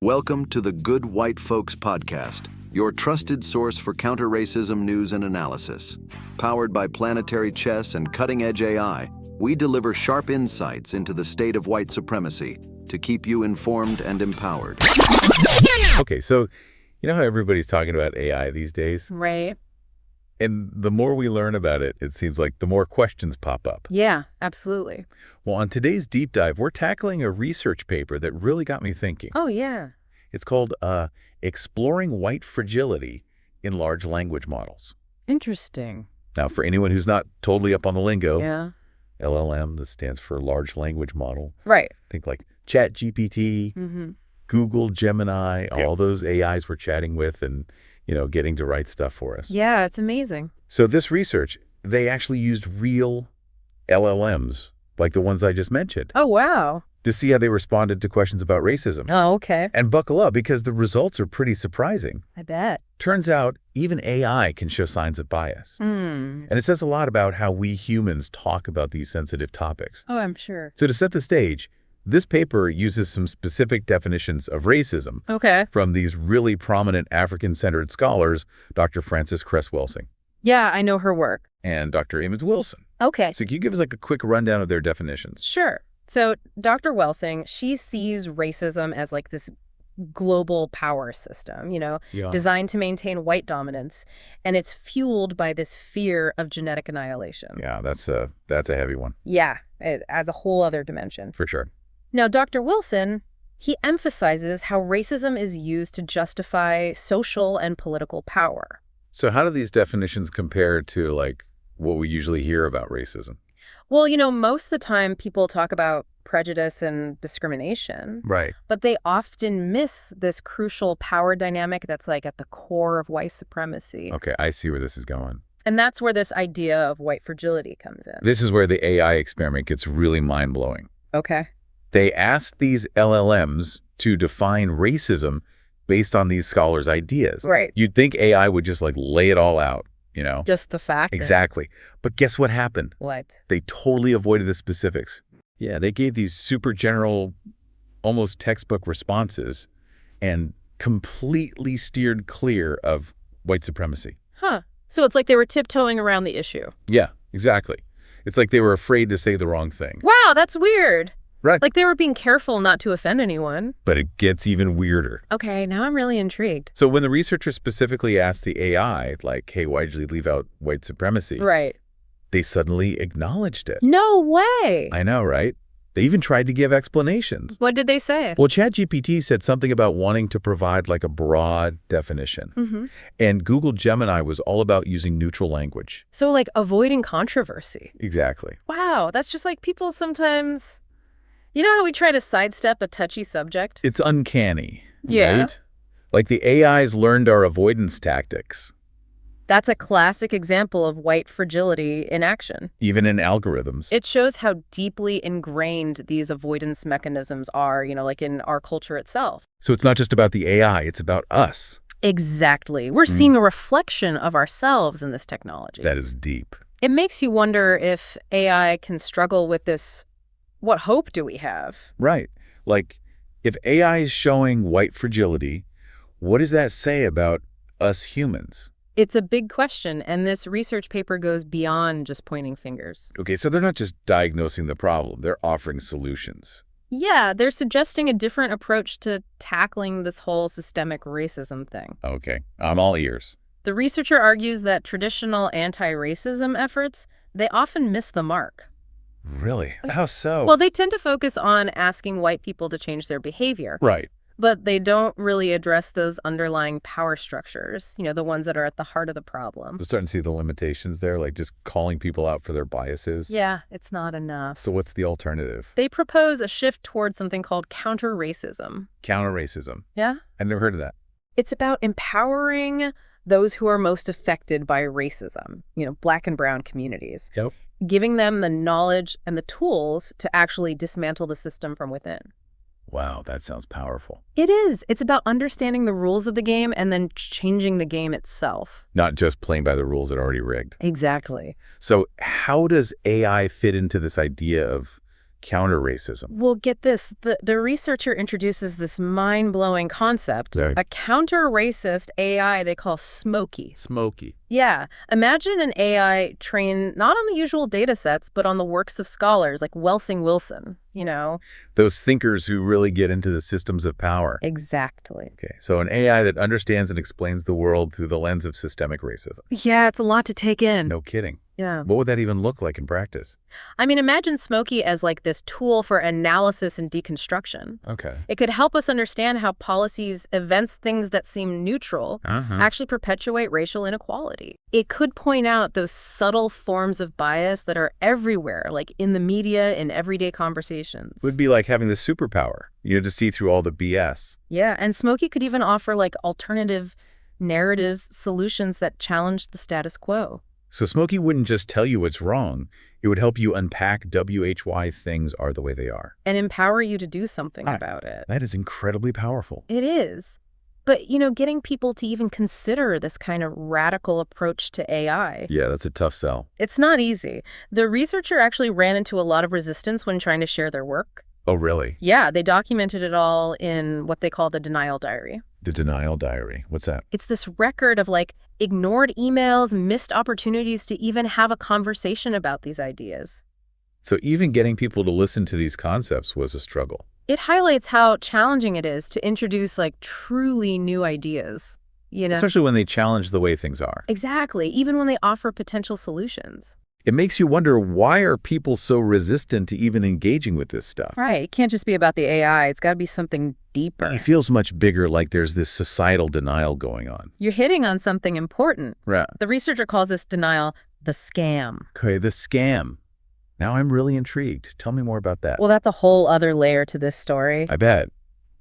Welcome to the Good White Folks Podcast, your trusted source for counter-racism news and analysis. Powered by Planetary Chess and cutting-edge AI, we deliver sharp insights into the state of white supremacy to keep you informed and empowered. Okay, so you know how everybody's talking about AI these days? Right. And the more we learn about it, it seems like the more questions pop up. Yeah, absolutely. Well, on today's deep dive, we're tackling a research paper that really got me thinking. Oh, yeah. It's called Exploring White Fragility in Large Language Models. Interesting. Now, for anyone who's not totally up on the lingo, Yeah. LLM, this stands for Large Language Model. Right. Think like ChatGPT, Google, Gemini, all those AIs we're chatting with and, getting to write stuff for us. Yeah, it's amazing. So this research, they actually used real LLMs, like the ones I just mentioned, Oh, wow. to see how they responded to questions about racism. Oh, okay. And buckle up, because the results are pretty surprising. I bet. Turns out even AI can show signs of bias. And it says a lot about how we humans talk about these sensitive topics. Oh, I'm sure. So to set the stage, this paper uses some specific definitions of racism Okay. from these really prominent African-centered scholars, Dr. Frances Cress Welsing Yeah, I know her work. and Dr. Amos Wilson. Okay. So can you give us like a quick rundown of their definitions? Sure. So Dr. Welsing, she sees racism as like this global power system, Yeah. designed to maintain white dominance. And it's fueled by this fear of genetic annihilation. Yeah, that's a heavy one, Yeah, it adds a whole other dimension. for sure. Now, Dr. Wilson, he emphasizes how racism is used to justify social and political power. So how do these definitions compare to like what we usually hear about racism? Well, most of the time people talk about prejudice and discrimination, Right. but they often miss this crucial power dynamic that's like at the core of white supremacy. Okay, I see where this is going. And that's where this idea of white fragility comes in. This is where the AI experiment gets really mind-blowing. Okay. They asked these LLMs to define racism based on these scholars' ideas. Right. You'd think AI would just like lay it all out, Just the fact. Exactly. But guess what happened? What? They totally avoided the specifics. Yeah, they gave these super general, almost textbook responses and completely steered clear of white supremacy. Huh. So it's like they were tiptoeing around the issue. Yeah, exactly. It's like they were afraid to say the wrong thing. Wow, that's weird. Right. Like they were being careful not to offend anyone. But it gets even weirder. Okay, now I'm really intrigued. So when the researchers specifically asked the AI, like, hey, why did you leave out white supremacy? Right. They suddenly acknowledged it. No way. I know, right? They even tried to give explanations. What did they say? Well, ChatGPT said something about wanting to provide like a broad definition. And Google Gemini was all about using neutral language. So like avoiding controversy. Exactly. Wow, that's just like people sometimes, you know how we try to sidestep a touchy subject? It's uncanny, Yeah. right? Like the AIs learned our avoidance tactics, That's a classic example of white fragility in action. even in algorithms. It shows how deeply ingrained these avoidance mechanisms are, like in our culture itself. So it's not just about the AI, it's about us. Exactly. We're seeing a reflection of ourselves in this technology. That is deep. It makes you wonder if AI can struggle with this. What hope do we have? Right. Like, if AI is showing white fragility, what does that say about us humans? It's a big question, and this research paper goes beyond just pointing fingers. Okay, so they're not just diagnosing the problem, they're offering solutions. Yeah, they're suggesting a different approach to tackling this whole systemic racism thing. Okay, I'm all ears. The researcher argues that traditional anti-racism efforts, they often miss the mark. Really? How so? Well, they tend to focus on asking white people to change their behavior, Right. but they don't really address those underlying power structures, the ones that are at the heart of the problem. We're starting to see the limitations there, like just calling people out for their biases. Yeah, it's not enough. So what's the alternative? They propose a shift towards something called counter-racism. Counter-racism. Yeah? I've never heard of that. It's about empowering those who are most affected by racism, Black and brown communities. Yep. Giving them the knowledge and the tools to actually dismantle the system from within. Wow, that sounds powerful. It is. It's about understanding the rules of the game and then changing the game itself. Not just playing by the rules that are already rigged. Exactly. So how does AI fit into this idea of counter-racism. Well, get this. The researcher introduces this mind-blowing concept, Right. a counter-racist AI they call Smokey. Smoky. Yeah. Imagine an AI trained not on the usual data sets, but on the works of scholars like Welsing Wilson, Those thinkers who really get into the systems of power. Exactly. Okay, so an AI that understands and explains the world through the lens of systemic racism. Yeah, it's a lot to take in. No kidding. Yeah. What would that even look like in practice? I mean, imagine Smokey as like this tool for analysis and deconstruction. Okay. It could help us understand how policies, events, things that seem neutral, actually perpetuate racial inequality. It could point out those subtle forms of bias that are everywhere, like in the media, in everyday conversations. It would be like having the superpower, to see through all the BS. Yeah, and Smokey could even offer like alternative narratives, solutions that challenge the status quo. So Smokey wouldn't just tell you what's wrong. It would help you unpack why things are the way they are. And empower you to do something about it. That is incredibly powerful. It is. But, getting people to even consider this kind of radical approach to AI. Yeah, that's a tough sell. It's not easy. The researcher actually ran into a lot of resistance when trying to share their work. Oh, really? Yeah, they documented it all in what they call the denial diary. The denial diary. What's that? It's this record of ignored emails, missed opportunities to even have a conversation about these ideas. So even getting people to listen to these concepts was a struggle. It highlights how challenging it is to introduce truly new ideas, Especially when they challenge the way things are. Exactly, even when they offer potential solutions. It makes you wonder, why are people so resistant to even engaging with this stuff? Right. It can't just be about the AI. It's got to be something deeper. It feels much bigger, like there's this societal denial going on. You're hitting on something important. Right. The researcher calls this denial the scam. Okay, the scam. Now I'm really intrigued. Tell me more about that. Well, that's a whole other layer to this story. I bet.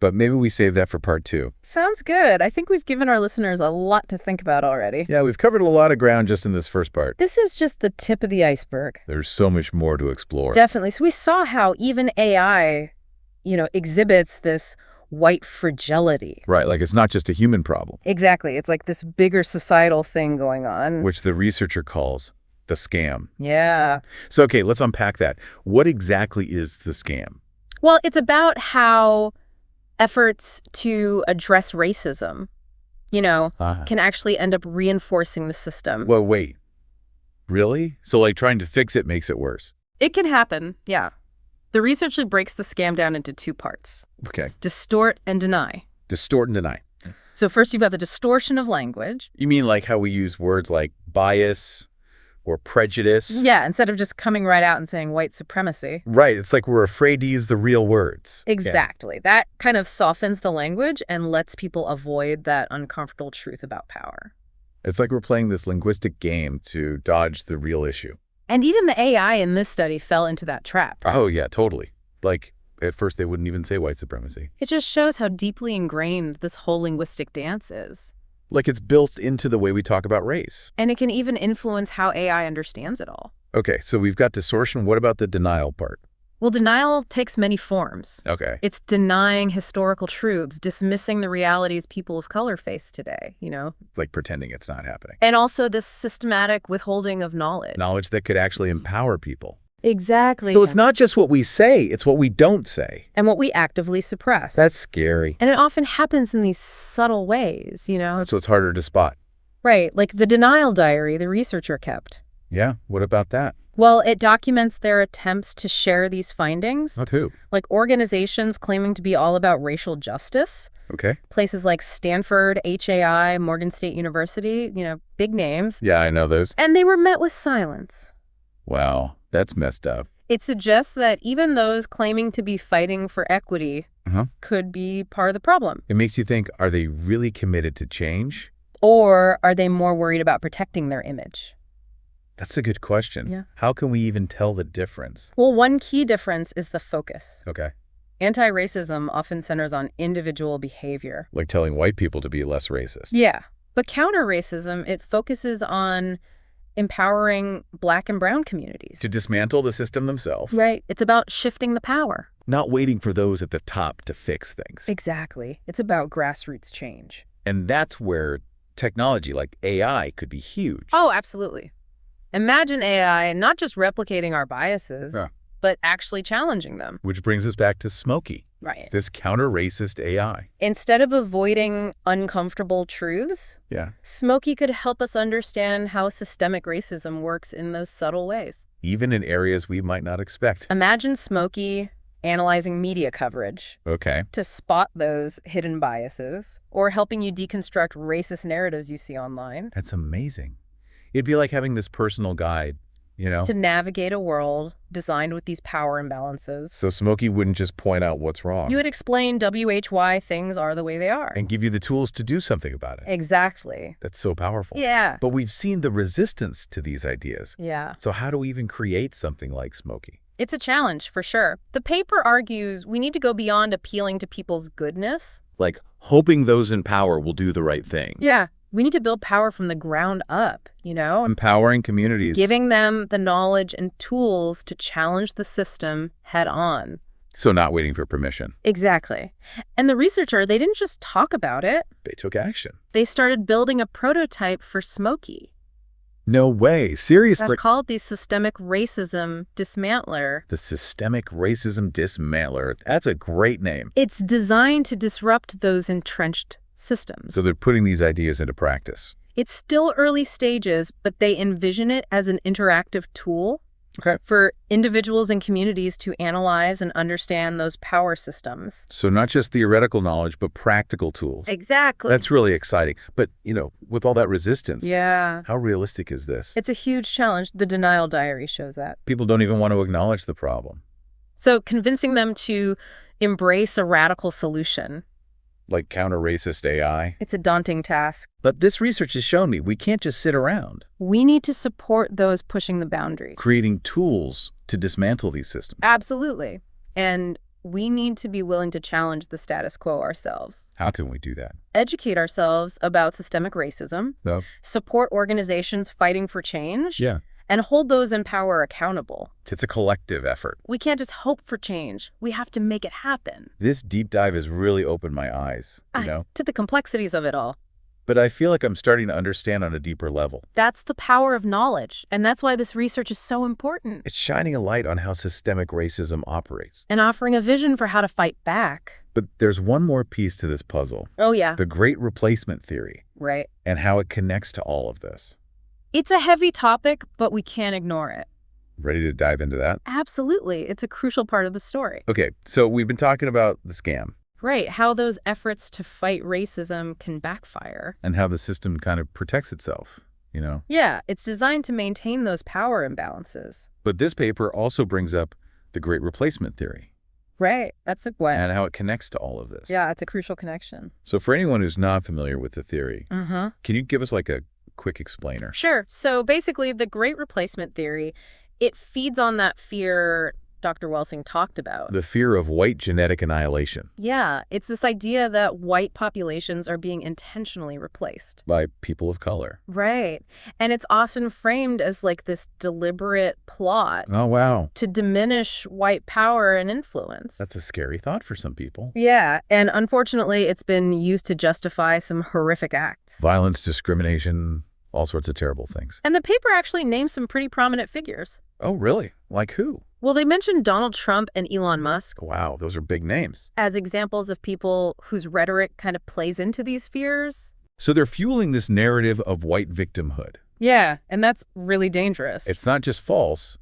But maybe we save that for part 2. Sounds good. I think we've given our listeners a lot to think about already. Yeah, we've covered a lot of ground just in this first part. This is just the tip of the iceberg. There's so much more to explore. Definitely. So we saw how even AI, exhibits this white fragility. Right, like it's not just a human problem. Exactly. It's like this bigger societal thing going on. Which the researcher calls the scam. Yeah. So, okay, let's unpack that. What exactly is the scam? Well, it's about how efforts to address racism, can actually end up reinforcing the system. Well, wait. Really? So trying to fix it makes it worse? It can happen, yeah. The research breaks the scam down into 2 parts. Okay. Distort and deny. Distort and deny. So first you've got the distortion of language. You mean like how we use words like bias or prejudice? Yeah, instead of just coming right out and saying white supremacy. Right. It's like we're afraid to use the real words. Exactly. Yeah. That kind of softens the language and lets people avoid that uncomfortable truth about power. It's like we're playing this linguistic game to dodge the real issue. And even the AI in this study fell into that trap. Oh, yeah, totally. At first they wouldn't even say white supremacy. It just shows how deeply ingrained this whole linguistic dance is. It's built into the way we talk about race. And it can even influence how AI understands it all. Okay, so we've got distortion. What about the denial part? Well, denial takes many forms. Okay. It's denying historical truths, dismissing the realities people of color face today, Like pretending it's not happening. And also this systematic withholding of knowledge. Knowledge that could actually empower people. Exactly. So it's not just what we say, it's what we don't say. And what we actively suppress. That's scary. And it often happens in these subtle ways, So it's harder to spot. Right, like the denial diary the researcher kept. Yeah, what about that? Well, it documents their attempts to share these findings. Not who? Like organizations claiming to be all about racial justice. Okay. Places like Stanford, HAI, Morgan State University, big names. Yeah, I know those. And they were met with silence. Wow, that's messed up. It suggests that even those claiming to be fighting for equity could be part of the problem. It makes you think, are they really committed to change? Or are they more worried about protecting their image? That's a good question. Yeah. How can we even tell the difference? Well, one key difference is the focus. Okay. Anti-racism often centers on individual behavior. Like telling white people to be less racist. Yeah. But counter-racism, it focuses on empowering Black and brown communities. To dismantle the system themselves. Right. It's about shifting the power. Not waiting for those at the top to fix things. Exactly. It's about grassroots change. And that's where technology like AI could be huge. Oh, absolutely. Imagine AI not just replicating our biases, but actually challenging them. Which brings us back to Smokey. Right. This counter-racist AI. Instead of avoiding uncomfortable truths, Smokey could help us understand how systemic racism works in those subtle ways. Even in areas we might not expect. Imagine Smokey analyzing media coverage to spot those hidden biases, or helping you deconstruct racist narratives you see online. That's amazing. It'd be like having this personal guide, you know? To navigate a world designed with these power imbalances. So Smokey wouldn't just point out what's wrong. You would explain why things are the way they are. And give you the tools to do something about it. Exactly. That's so powerful. Yeah. But we've seen the resistance to these ideas. Yeah. So how do we even create something like Smokey? It's a challenge, for sure. The paper argues we need to go beyond appealing to people's goodness. Like hoping those in power will do the right thing. Yeah. We need to build power from the ground up, you know? Empowering communities. Giving them the knowledge and tools to challenge the system head on. So not waiting for permission. Exactly. And the researcher, they didn't just talk about it. They took action. They started building a prototype for Smokey. No way. Seriously. It's called the Systemic Racism Dismantler. The Systemic Racism Dismantler. That's a great name. It's designed to disrupt those entrenched systems. So they're putting these ideas into practice. It's still early stages, but they envision it as an interactive tool for individuals and communities to analyze and understand those power systems. So not just theoretical knowledge, but practical tools. Exactly. That's really exciting. But, you know, with all that resistance, how realistic is this? It's a huge challenge. The denial diary shows that. People don't even want to acknowledge the problem. So convincing them to embrace a radical solution. Like counter-racist AI. It's a daunting task. But this research has shown me we can't just sit around. We need to support those pushing the boundaries. Creating tools to dismantle these systems. Absolutely. And we need to be willing to challenge the status quo ourselves. How can we do that? Educate ourselves about systemic racism. Support organizations fighting for change. And hold those in power accountable. It's a collective effort. We can't just hope for change. We have to make it happen. This deep dive has really opened my eyes, you know? To the complexities of it all. But I feel like I'm starting to understand on a deeper level. That's the power of knowledge, and that's why this research is so important. It's shining a light on how systemic racism operates. And offering a vision for how to fight back. But there's one more piece to this puzzle. Oh, yeah. The Great Replacement Theory. Right. And how it connects to all of this. It's a heavy topic, but we can't ignore it. Ready to dive into that? Absolutely. It's a crucial part of the story. Okay, so we've been talking about the scam. Right, how those efforts to fight racism can backfire. And how the system kind of protects itself, you know? Yeah, it's designed to maintain those power imbalances. But this paper also brings up the Great Replacement Theory. Right, that's a what? And how it connects to all of this. Yeah, it's a crucial connection. So for anyone who's not familiar with the theory, can you give us like a quick explainer? Sure. So basically, the Great Replacement Theory, it feeds on that fear Dr. Welsing talked about. The fear of white genetic annihilation. Yeah, it's this idea that white populations are being intentionally replaced. By people of color. Right. And it's often framed as like this deliberate plot. Oh, wow. To diminish white power and influence. That's a scary thought for some people. Yeah, and unfortunately, it's been used to justify some horrific acts. Violence, discrimination, all sorts of terrible things. And the paper actually names some pretty prominent figures. Oh, really? Like who? Well, they mentioned Donald Trump and Elon Musk. Wow, those are big names. As examples of people whose rhetoric kind of plays into these fears. So they're fueling this narrative of white victimhood. Yeah, and that's really dangerous. It's not just false,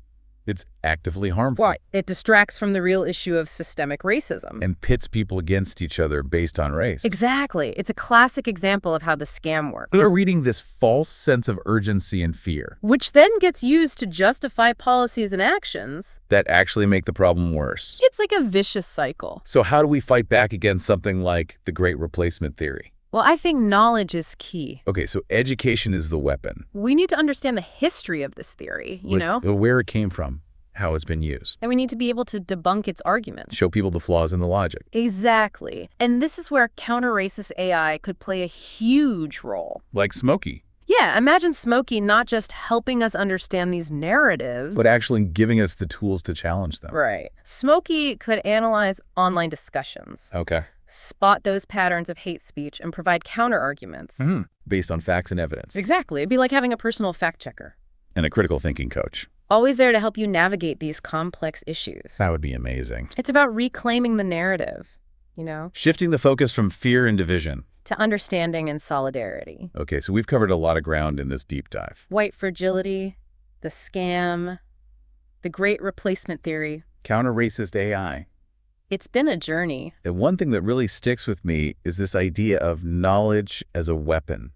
it's actively harmful. Well, it distracts from the real issue of systemic racism. And pits people against each other based on race. Exactly. It's a classic example of how the scam works. They're reading this false sense of urgency and fear. Which then gets used to justify policies and actions. That actually make the problem worse. It's like a vicious cycle. So how do we fight back against something like the Great Replacement Theory? Well, I think knowledge is key. Okay, so education is the weapon. We need to understand the history of this theory, you know? Where it came from, how it's been used. And we need to be able to debunk its arguments. Show people the flaws in the logic. Exactly. And this is where counter-racist AI could play a huge role. Like Smokey. Yeah, imagine Smokey not just helping us understand these narratives, but actually giving us the tools to challenge them. Right. Smokey could analyze online discussions. Okay. Spot those patterns of hate speech and provide counter-arguments. Based on facts and evidence. Exactly. It'd be like having a personal fact-checker. And a critical thinking coach. Always there to help you navigate these complex issues. That would be amazing. It's about reclaiming the narrative, Shifting the focus from fear and division to understanding and solidarity. Okay, so we've covered a lot of ground in this deep dive. White fragility, the scam, the great replacement theory. Counter-racist AI. It's been a journey. And one thing that really sticks with me is this idea of knowledge as a weapon.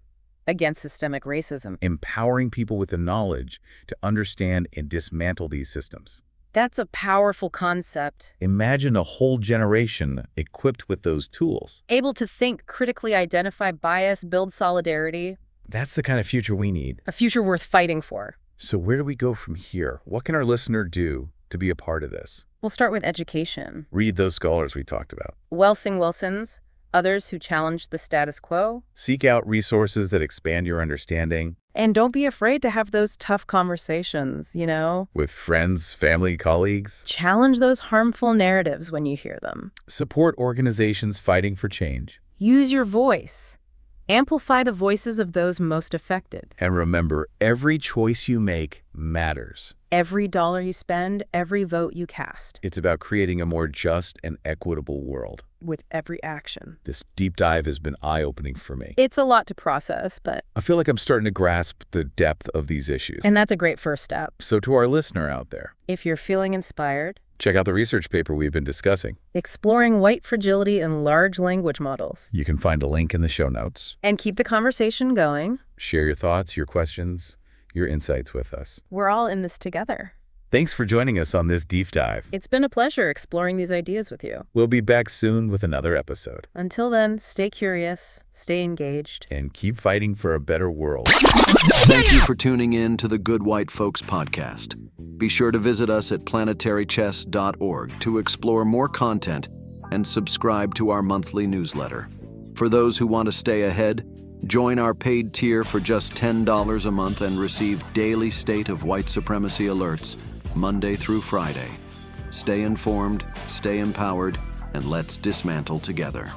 Against systemic racism. Empowering people with the knowledge to understand and dismantle these systems. That's a powerful concept. Imagine a whole generation equipped with those tools. Able to think, critically identify bias, build solidarity. That's the kind of future we need. A future worth fighting for. So where do we go from here? What can our listener do to be a part of this? We'll start with education. Read those scholars we talked about. Wilson's, others who challenge the status quo. Seek out resources that expand your understanding. And don't be afraid to have those tough conversations, With friends, family, colleagues. Challenge those harmful narratives when you hear them. Support organizations fighting for change. Use your voice. Amplify the voices of those most affected. And remember, every choice you make matters. Every dollar you spend, every vote you cast. It's about creating a more just and equitable world. With every action. This deep dive has been eye-opening for me. It's a lot to process, but I feel like I'm starting to grasp the depth of these issues. And that's a great first step. So to our listener out there, if you're feeling inspired, check out the research paper we've been discussing. Exploring White Fragility in Large Language Models. You can find a link in the show notes. And keep the conversation going. Share your thoughts, your questions, your insights with us. We're all in this together. Thanks for joining us on this deep dive. It's been a pleasure exploring these ideas with you. We'll be back soon with another episode. Until then, stay curious, stay engaged, and keep fighting for a better world. Thank you for tuning in to the Good White Folks podcast. Be sure to visit us at planetarychess.org to explore more content and subscribe to our monthly newsletter. For those who want to stay ahead, join our paid tier for just $10 a month and receive daily State of White Supremacy alerts Monday through Friday. Stay informed, stay empowered, and let's dismantle together.